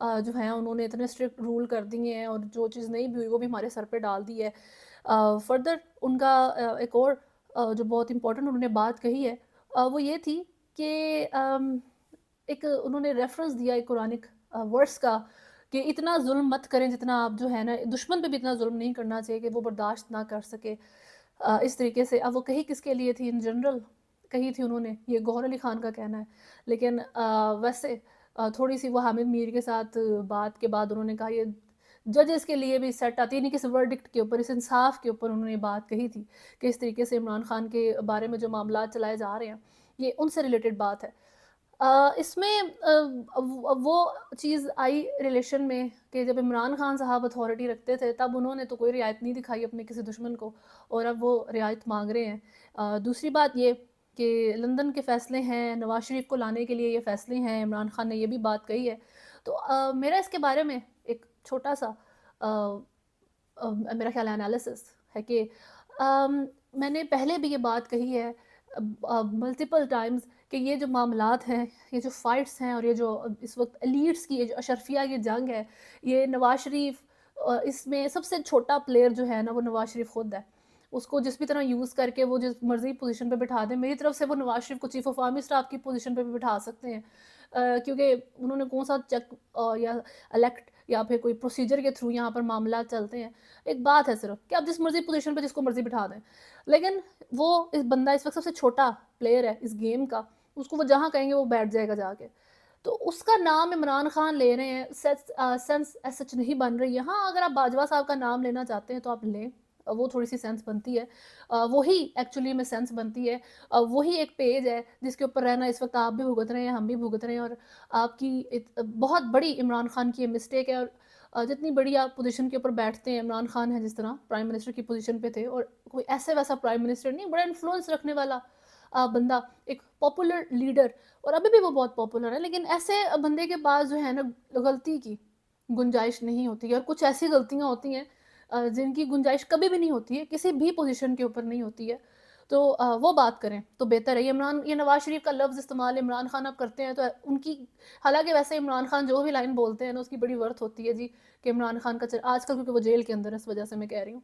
جو ہیں انہوں نے اتنے اسٹرکٹ رول کر دیے ہیں، اور جو چیز نہیں بھی ہوئی وہ بھی ہمارے سر پہ ڈال دی ہے۔ فردر ان کا ایک اور جو بہت امپورٹنٹ انہوں نے بات کہی ہے وہ یہ تھی کہ ایک انہوں نے ریفرنس دیا ایک قرآنک ورس کا کہ اتنا ظلم مت کریں جتنا آپ جو ہے نا، دشمن پہ بھی اتنا ظلم نہیں کرنا چاہیے کہ وہ برداشت نہ کر سکے اس طریقے سے۔ اب وہ کہی کس کے لیے تھی؟ ان جنرل کہی تھی انہوں نے، یہ گوہر علی خان کا کہنا ہے، لیکن ویسے تھوڑی سی وہ حامد میر کے ساتھ بات کے بعد انہوں نے کہا یہ ججز کے لیے بھی سیٹ آتی ہے، نہیں کس ورڈکٹ کے اوپر، اس انصاف کے اوپر انہوں نے بات کہی تھی کہ اس طریقے سے عمران خان کے بارے میں جو معاملات چلائے جا رہے ہیں یہ ان سے ریلیٹڈ بات ہے۔ اس میں وہ چیز آئی ریلیشن میں کہ جب عمران خان صاحب اتھارٹی رکھتے تھے تب انہوں نے تو کوئی رعایت نہیں دکھائی اپنے کسی دشمن کو، اور اب وہ رعایت مانگ رہے ہیں۔ دوسری بات یہ کہ لندن کے فیصلے ہیں، نواز شریف کو لانے کے لیے یہ فیصلے ہیں، عمران خان نے یہ بھی بات کہی ہے۔ تو میرا اس کے بارے میں ایک چھوٹا سا میرا خیال انالیسس ہے کہ میں نے پہلے بھی یہ بات کہی ہے ملٹیپل ٹائمز کہ یہ جو معاملات ہیں، یہ جو فائٹس ہیں، اور یہ جو اس وقت ایلیٹس کی یہ جو اشرفیہ کی جنگ ہے، یہ نواز شریف اس میں سب سے چھوٹا پلیئر جو ہے نا وہ نواز شریف خود ہے۔ اس کو جس بھی طرح یوز کر کے وہ جس مرضی پوزیشن پہ بٹھا دیں، میری طرف سے وہ نواز شریف کو چیف آف آرمی اسٹاف کی پوزیشن پہ بھی بٹھا سکتے ہیں، کیونکہ انہوں نے کون سا چیک یا الیکٹ یا پھر کوئی پروسیجر کے تھرو یہاں پر معاملات چلتے ہیں۔ ایک بات ہے صرف کہ آپ جس مرضی پوزیشن پہ جس کو مرضی بٹھا دیں، لیکن وہ اس بندہ اس وقت سب سے چھوٹا پلیئر ہے اس گیم کا، اس کو وہ جہاں کہیں گے وہ بیٹھ جائے گا جا کے۔ تو اس کا نام عمران خان لے رہے ہیں، سینس سچ نہیں بن رہی ہے۔ ہاں اگر آپ باجوہ صاحب کا نام لینا چاہتے ہیں تو آپ لیں، وہ تھوڑی سی سینس بنتی ہے، وہی ایکچولی میں سینس بنتی ہے، وہی ایک پیج ہے جس کے اوپر رہنا اس وقت آپ بھی بھگت رہے ہیں، ہم بھی بھگت رہے ہیں، اور آپ کی بہت بڑی عمران خان کی یہ مسٹیک ہے۔ اور جتنی بڑی آپ پوزیشن کے اوپر بیٹھتے ہیں، عمران خان ہے جس طرح پرائم منسٹر کی پوزیشن پہ تھے، اور کوئی ایسے ویسا پرائم منسٹر نہیں، بڑا انفلوئنس رکھنے والا بندہ، ایک پاپولر لیڈر، اور ابھی بھی وہ بہت پاپولر ہے، لیکن ایسے بندے کے پاس جو ہے نا غلطی کی گنجائش نہیں ہوتی ہے، اور کچھ ایسی غلطیاں ہوتی ہیں جن کی گنجائش کبھی بھی نہیں ہوتی ہے، کسی بھی پوزیشن کے اوپر نہیں ہوتی ہے، تو وہ بات کریں تو بہتر ہے۔ یہ نواز شریف کا لفظ استعمال عمران خان اب کرتے ہیں تو ان کی، حالانکہ ویسے عمران خان جو بھی لائن بولتے ہیں نا اس کی بڑی ورتھ ہوتی ہے جی، کہ عمران خان کا آج کل کیونکہ وہ جیل کے اندر ہے اس وجہ سے میں کہہ رہی ہوں،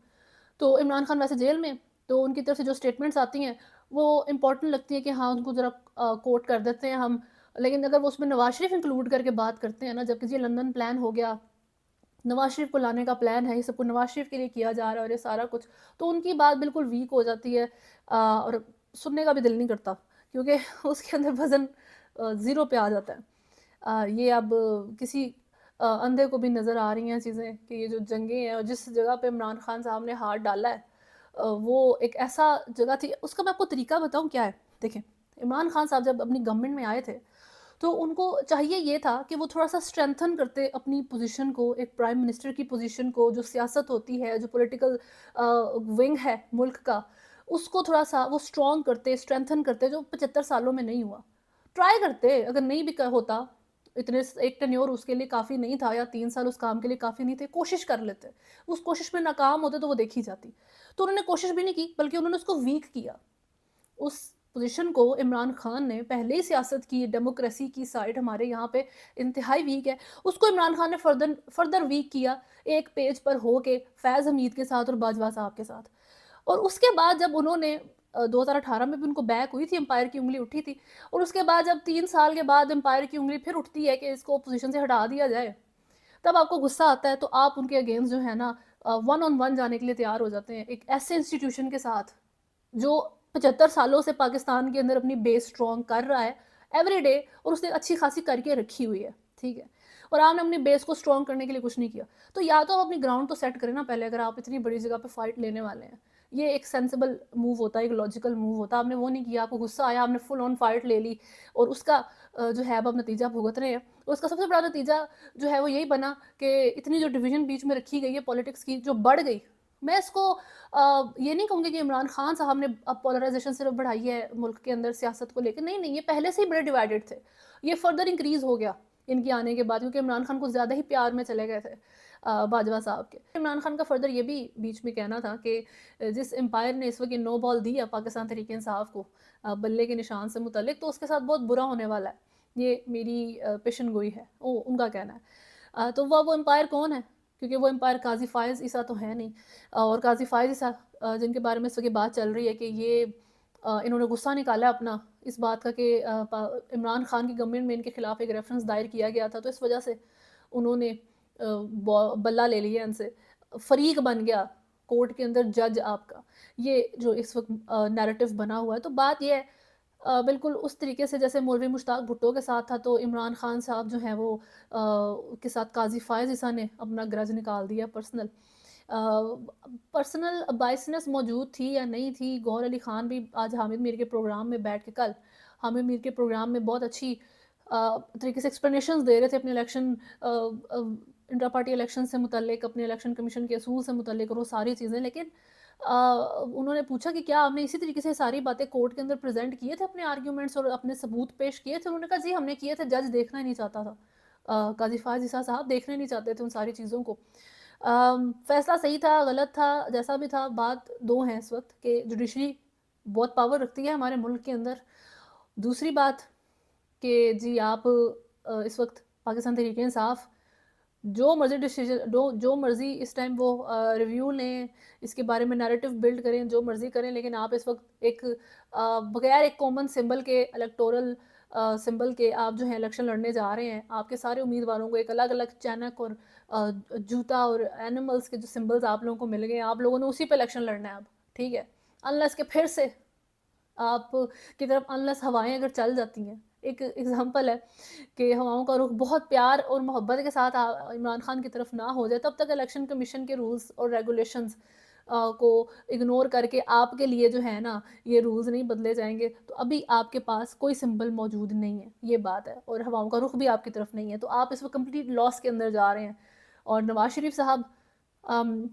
تو عمران خان ویسے جیل میں، تو ان کی طرف سے جو سٹیٹمنٹس آتی ہیں وہ امپورٹنٹ لگتی ہیں کہ ہاں ان کو ذرا کوٹ کر دیتے ہیں ہم، لیکن اگر وہ اس میں نواز شریف انکلوڈ کر کے بات کرتے ہیں نا، جبکہ یہ لندن پلان ہو گیا، نواز شریف کو لانے کا پلان ہے، یہ سب کو نواز شریف کے لیے کیا جا رہا ہے اور یہ سارا کچھ، تو ان کی بات بالکل ویک ہو جاتی ہے، اور سننے کا بھی دل نہیں کرتا، کیونکہ اس کے اندر وزن زیرو پہ آ جاتا ہے۔ یہ اب کسی اندھے کو بھی نظر آ رہی ہیں چیزیں کہ یہ جو جنگیں ہیں، اور جس جگہ پہ عمران خان صاحب نے ہاتھ ڈالا ہے وہ ایک ایسا جگہ تھی، اس کا میں آپ کو طریقہ بتاؤں کیا ہے۔ دیکھیں عمران خان صاحب جب اپنی گورنمنٹ میں آئے تھے تو ان کو چاہیے یہ تھا کہ وہ تھوڑا سا اسٹرینتھن کرتے اپنی پوزیشن کو، ایک پرائم منسٹر کی پوزیشن کو، جو سیاست ہوتی ہے، جو پولیٹیکل ونگ ہے ملک کا، اس کو تھوڑا سا وہ اسٹرانگ کرتے، اسٹرینتھن کرتے، جو 75 سالوں میں نہیں ہوا۔ ٹرائی کرتے، اگر نہیں بھی ہوتا، اتنے ایک ٹینیور اس کے لیے کافی نہیں تھا، یا 3 سال اس کام کے لیے کافی نہیں تھے، کوشش کر لیتے، اس کوشش میں ناکام ہوتے تو وہ دیکھی جاتی، تو انہوں نے کوشش بھی نہیں کی بلکہ انہوں نے اس کو ویک کیا۔ اس پوزیشن کو عمران خان نے پہلے ہی سیاست کی، ڈیموکریسی کی سائڈ ہمارے یہاں پہ انتہائی ویک ہے، اس کو عمران خان نے فردر ویک کیا ایک پیج پر ہو کے فیض حمید کے ساتھ اور باجوہ صاحب کے ساتھ۔ اور اس کے بعد جب انہوں نے 2018 میں بھی ان کو بیک ہوئی تھی، امپائر کی انگلی اٹھی تھی، اور اس کے بعد جب 3 سال کے بعد امپائر کی انگلی پھر اٹھتی ہے کہ اس کو پوزیشن سے ہٹا دیا جائے، تب آپ کو غصہ آتا ہے، تو آپ ان کے اگینسٹ جو ہے نا 1 on 1 جانے کے لیے تیار ہو جاتے ہیں، ایک ایسے انسٹیٹیوشن کے ساتھ جو 75 سالوں سے پاکستان کے اندر اپنی بیس سٹرونگ کر رہا ہے ایوری ڈے، اور اس نے اچھی خاصی کر کے رکھی ہوئی ہے، ٹھیک ہے، اور آپ نے اپنی بیس کو سٹرونگ کرنے کے لیے کچھ نہیں کیا، تو یا تو آپ اپنی گراؤنڈ تو سیٹ کریں نا پہلے، اگر آپ اتنی بڑی جگہ پہ فائٹ لینے والے ہیں۔ یہ ایک سینسیبل موو ہوتا ہے، ایک لاجیکل موو ہوتا ہے، آپ نے وہ نہیں کیا، آپ کو غصہ آیا، آپ نے فل آن فائٹ لے لی، اور اس کا جو ہے اب نتیجہ بھگت رہے ہیں، اور اس کا سب سے بڑا نتیجہ جو ہے وہ یہی بنا کہ اتنی جو ڈویژن بیچ میں رکھی گئی ہے پولیٹکس کی، جو بڑھ گئی۔ میں اس کو یہ نہیں کہوں گی کہ عمران خان صاحب نے اب پولرائزیشن صرف بڑھائی ہے ملک کے اندر سیاست کو لے کے، نہیں یہ پہلے سے ہی بڑے ڈیوائیڈڈ تھے، یہ فردر انکریز ہو گیا ان کے آنے کے بعد، کیونکہ عمران خان کو زیادہ ہی پیار میں چلے گئے تھے باجوہ صاحب کے۔ عمران خان کا فردر یہ بھی بیچ میں کہنا تھا کہ جس امپائر نے اس وقت یہ نو بال دی ہے پاکستان تحریک انصاف کو بلے کے نشان سے متعلق، تو اس کے ساتھ بہت برا ہونے والا ہے، یہ میری پیشن گوئی ہے، ان کا کہنا ہے۔ تو وہ امپائر کون ہے؟ کیونکہ وہ امپائر قاضی فائز عیسیٰ تو ہے نہیں، اور قاضی فائز عیسیٰ جن کے بارے میں اس وقت یہ بات چل رہی ہے کہ یہ انہوں نے غصہ نکالا اپنا اس بات کا کہ عمران خان کی گورنمنٹ میں ان کے خلاف ایک ریفرنس دائر کیا گیا تھا، تو اس وجہ سے انہوں نے بلہ لے لیا ان سے، فریق بن گیا کورٹ کے اندر جج آپ کا، یہ جو اس وقت نیریٹو بنا ہوا ہے۔ تو بات یہ ہے بالکل اس طریقے سے جیسے مولوی مشتاق بھٹو کے ساتھ تھا، تو عمران خان صاحب جو ہیں وہ کے ساتھ قاضی فائز عیسیٰ نے اپنا گرج نکال دیا پرسنل۔ پرسنل بائسنس موجود تھی یا نہیں تھی، گوہر علی خان بھی آج حامد میر کے پروگرام میں بیٹھ کے کل حامد میر کے پروگرام میں بہت اچھی طریقے سے ایکسپلینیشنز دے رہے تھے اپنے الیکشن انٹرا پارٹی الیکشن سے متعلق، اپنے الیکشن کمیشن کے اصول سے متعلق اور وہ ساری چیزیں، لیکن انہوں نے پوچھا کہ کیا آپ نے اسی طریقے سے ساری باتیں کورٹ کے اندر پریزنٹ کیے تھے، اپنے آرگیومنٹس اور اپنے ثبوت پیش کیے تھے؟ انہوں نے کہا جی ہم نے کیے تھے، جج دیکھنا ہی نہیں چاہتا تھا، قاضی فائز عیسیٰ صاحب دیکھنا ہی نہیں چاہتے تھے ان ساری چیزوں کو۔ فیصلہ صحیح تھا غلط تھا جیسا بھی تھا، بات دو ہیں اس وقت کہ جوڈیشری بہت پاور رکھتی ہے ہمارے ملک کے اندر، دوسری بات کہ جی آپ اس وقت پاکستان تحریک انصاف جو مرضی ڈیسیجن جو مرضی اس ٹائم وہ ریویو لیں، اس کے بارے میں نیریٹو بلڈ کریں، جو مرضی کریں، لیکن آپ اس وقت ایک بغیر ایک کامن سمبل کے الیکٹورل سمبل کے آپ جو ہیں الیکشن لڑنے جا رہے ہیں، آپ کے سارے امیدواروں کو ایک الگ الگ چینک اور جوتا اور اینیملز کے جو سمبلز آپ لوگوں کو مل گئے ہیں، آپ لوگوں نے اسی پہ الیکشن لڑنا ہے اب، ٹھیک ہے؟ انلیس کہ پھر سے آپ کی طرف انلیس ہوائیں اگر چل جاتی ہیں، ایک ایگزامپل ہے کہ ہواؤں کا رخ بہت پیار اور محبت کے ساتھ عمران خان کی طرف نہ ہو جائے، تب تک الیکشن کمیشن کے رولز اور ریگولیشنز کو اگنور کر کے آپ کے لیے جو ہے نا یہ رولز نہیں بدلے جائیں گے، تو ابھی آپ کے پاس کوئی سمبل موجود نہیں ہے، یہ بات ہے، اور ہواؤں کا رخ بھی آپ کی طرف نہیں ہے، تو آپ اس وقت کمپلیٹ لاس کے اندر جا رہے ہیں۔ اور نواز شریف صاحب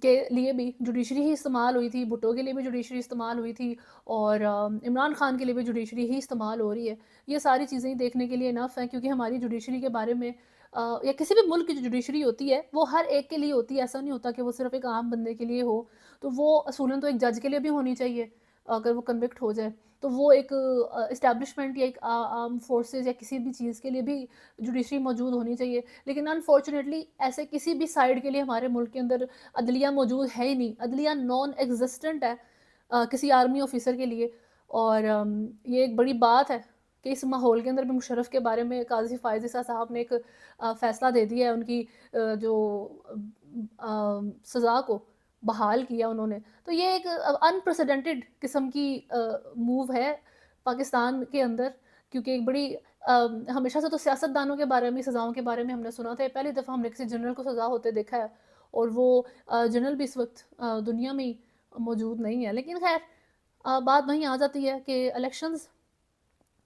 کے لیے بھی جوڈیشری ہی استعمال ہوئی تھی، بھٹو کے لیے بھی جوڈیشری استعمال ہوئی تھی، اور عمران خان کے لیے بھی جوڈیشری ہی استعمال ہو رہی ہے۔ یہ ساری چیزیں دیکھنے کے لیے انف ہیں، کیونکہ ہماری جوڈیشری کے بارے میں یا کسی بھی ملک کی جو جوڈیشری ہوتی ہے وہ ہر ایک کے لیے ہوتی ہے، ایسا نہیں ہوتا کہ وہ صرف ایک عام بندے کے لیے ہو، تو وہ اصولاً تو ایک جج کے لیے بھی ہونی چاہیے اگر وہ کنوکٹ ہو جائے، تو وہ ایک اسٹیبلشمنٹ یا ایک آرم فورسز یا کسی بھی چیز کے لیے بھی جوڈیشری موجود ہونی چاہیے، لیکن انفارچونیٹلی ایسے کسی بھی سائڈ کے لیے ہمارے ملک کے اندر عدلیہ موجود ہے ہی نہیں، عدلیہ نان ایگزسٹنٹ ہے کسی آرمی آفیسر کے لیے، اور یہ ایک بڑی بات ہے کہ اس ماحول کے اندر بھی مشرف کے بارے میں قاضی فائز عیسیٰ صاحب نے ایک فیصلہ دے دیا ہے، ان کی جو سزا کو بحال کیا انہوں نے، تو یہ ایک انپریسیڈنٹڈ قسم کی موو ہے پاکستان کے اندر، کیونکہ ایک بڑی ہمیشہ سے تو سیاستدانوں کے بارے میں سزاؤں کے بارے میں ہم نے سنا تھا، پہلی دفعہ ہم نے کسی جنرل کو سزا ہوتے دیکھا ہے، اور وہ جنرل بھی اس وقت دنیا میں ہی موجود نہیں ہے، لیکن خیر بات وہیں آ جاتی ہے کہ الیکشنز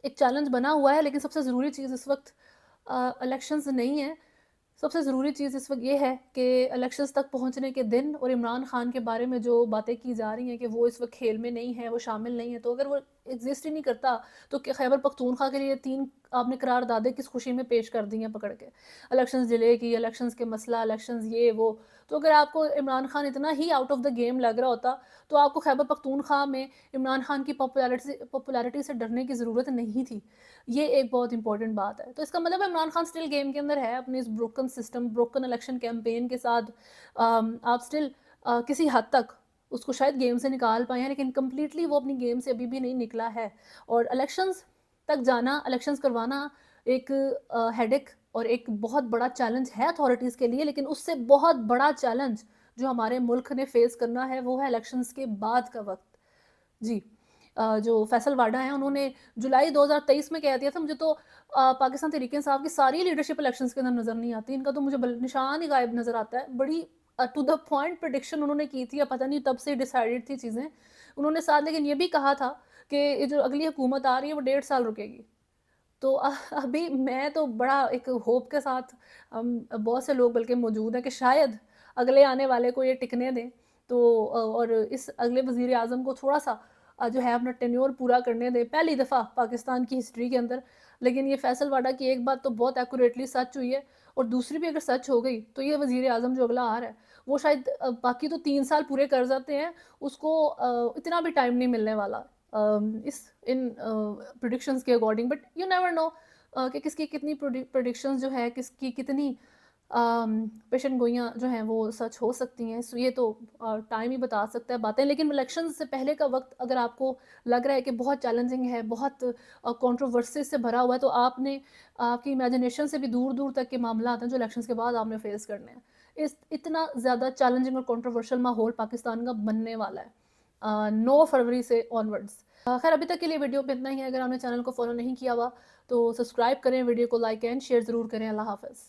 ایک چیلنج بنا ہوا ہے، لیکن سب سے ضروری چیز اس وقت الیکشنز نہیں ہے، سب سے ضروری چیز اس وقت یہ ہے کہ الیکشنز تک پہنچنے کے دن اور عمران خان کے بارے میں جو باتیں کی جا رہی ہیں کہ وہ اس وقت کھیل میں نہیں ہے، وہ شامل نہیں ہے، تو اگر وہ ایگزسٹ ہی نہیں کرتا تو کہ خیبر پختونخوا کے لیے 3 آپ نے قراردادیں کس خوشی میں پیش کر دی ہیں پکڑ کے، الیکشنز ڈیلے کی، الیکشنز کے مسئلہ، الیکشنز یہ وہ، تو اگر آپ کو عمران خان اتنا ہی آؤٹ آف دا گیم لگ رہا ہوتا تو آپ کو خیبر پختونخوا میں عمران خان کی پاپولیرٹی سے ڈرنے کی ضرورت نہیں تھی، یہ ایک بہت امپورٹنٹ بات ہے، تو اس کا مطلب ہے عمران خان سٹل گیم کے اندر ہے اپنے اس broken system, broken election campaign کے ساتھ، آپ سٹل کسی حد تک اس کو شاید گیم سے نکال پائے ہیں، لیکن کمپلیٹلی وہ اپنی گیم سے ابھی بھی نہیں نکلا ہے، اور الیکشنز تک جانا، الیکشنز کروانا ایک ہیڈک اور ایک بہت بڑا چیلنج ہے اتھارٹیز کے لیے، لیکن اس سے بہت بڑا چیلنج جو ہمارے ملک نے فیس کرنا ہے وہ ہے الیکشنز کے بعد کا وقت۔ جی جو فیصل واڈا ہیں انہوں نے جولائی 2023 میں کہہ دیا تھا، مجھے تو پاکستان تحریک انصاف کی ساری لیڈرشپ الیکشنز کے اندر نظر نہیں آتی، ان کا تو مجھے نشان ہی غائب نظر آتا ہے، بڑی ٹو دا پوائنٹ پریڈکشن انہوں نے کی تھی، پتہ نہیں تب سے ڈیسائیڈڈ تھی چیزیں انہوں نے ساتھ، لیکن یہ بھی کہا تھا کہ یہ جو اگلی حکومت آ رہی ہے وہ 1.5 سال رکے گی، تو ابھی میں تو بڑا ایک ہوپ کے ساتھ بہت سے لوگ بلکہ موجود ہیں کہ شاید اگلے آنے والے کو یہ ٹکنے دیں، تو اور اس اگلے وزیر اعظم کو تھوڑا سا جو ہے اپنا ٹینیور پورا کرنے دیں، پہلی دفعہ پاکستان کی ہسٹری کے اندر، لیکن یہ فیصل واڈا کی ایک بات تو بہت ایکوریٹلی سچ ہوئی ہے، اور دوسری بھی اگر سچ ہو گئی تو یہ وزیر اعظم جو اگلا آ رہا ہے وہ شاید باقی تو 3 سال پورے کر جاتے ہیں، اس کو اتنا بھی ٹائم نہیں ملنے والا اس ان پریڈکشنز کے according, but you never know کہ کس کی کتنی پریڈکشنز جو ہے کس کی کتنی پیشن گوئیاں جو ہیں وہ سچ ہو سکتی ہیں، یہ تو ٹائم ہی بتا سکتا ہے باتیں، لیکن الیکشن سے پہلے کا وقت اگر آپ کو لگ رہا ہے کہ بہت چیلنجنگ ہے، بہت کنٹروورسی سے بھرا ہوا ہے، تو آپ نے آپ کی امیجنیشن سے بھی دور دور تک کے معاملات ہیں جو الیکشنز کے بعد آپ نے فیس کرنے ہیں۔ اتنا زیادہ چیلنجنگ اور کنٹروورشل ماحول پاکستان کا بننے والا ہے 9 فروری سے آنورڈز۔ خیر ابھی تک کے لیے ویڈیو پہ اتنا ہی ہے، اگر آپ نے چینل کو فالو نہیں کیا ہوا تو سبسکرائب کریں، ویڈیو کو لائک اینڈ شیئر ضرور کریں۔ اللہ حافظ۔